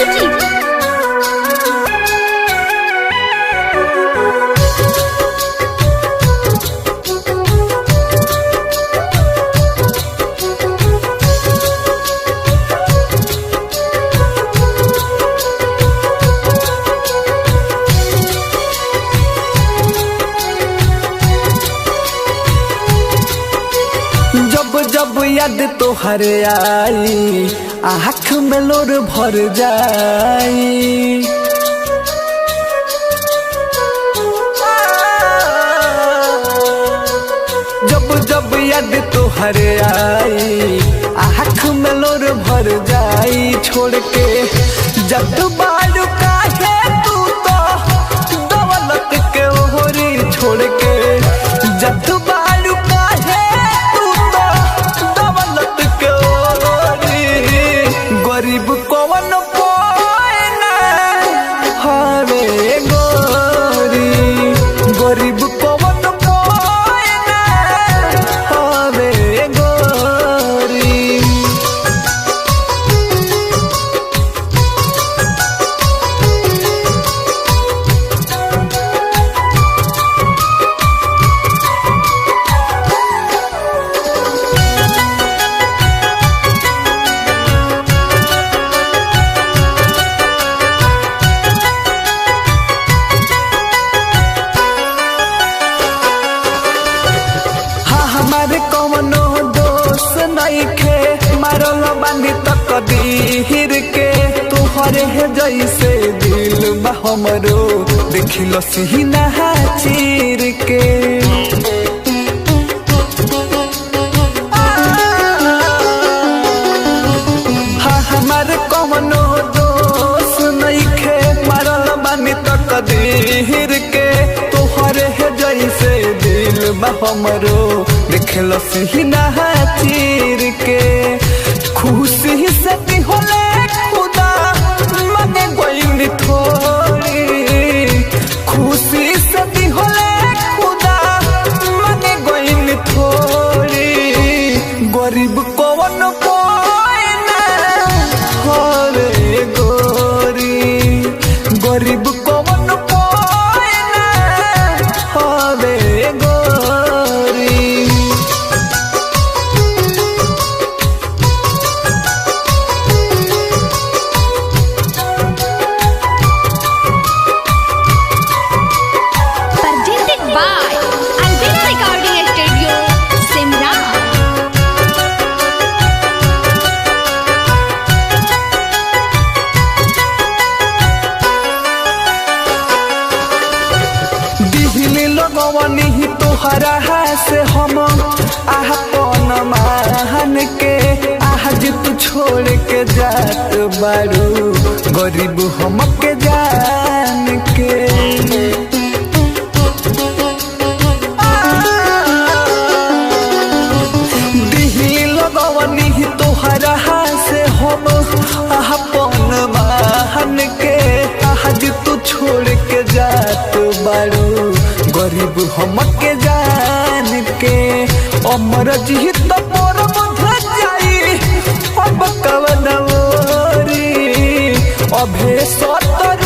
Music. जब जब याद तोहर आई आँख में लोर भर जाई। जब जब याद तोहर आई आँख में लोर भर जाई। छोड़ के जब बालू काहे तू तो दौलत के ओहरी छोड़ के जब बालू काहे तू तो दौलत के ओहरी। गरीब कौन कोई ना हवे गोरी, गरीब कौन कोई ना हवे गोरी। हमारे कौनो दोस्त नहीं खे मारल बानी तक दीर के। तुहरे है जैसे दिल बा हमरो देखिलो सीना चीर के। हाँ हमारे कौनो दोस्त नहीं खे मारल बानी तक दीर के। तुहरे है जैसे दिल बा हमरो देखलो सीना चीर के। खुशी से होले खुदा मने गोइनी थोड़ी, खुशी से होले खुदा मने गोइनी थोड़ी। गरीब कौन कोई ना होवे गोरी, गरीब कौन कोई ना होवे गोरी। Presented by Albina Recording Studio, Simla। दिहली लगवनी ही तोहरा से हम आपन मान के। आज तू छोड़ के जात बारू गरीब हमके जान के। दिहली लगवनी ही तोहरा से हम आपन मान के। आज तू छोड़ के जात बारू गरीब हमके जान के। अमर जीत पर बुझ जाई अब कवन ओरी अभे सत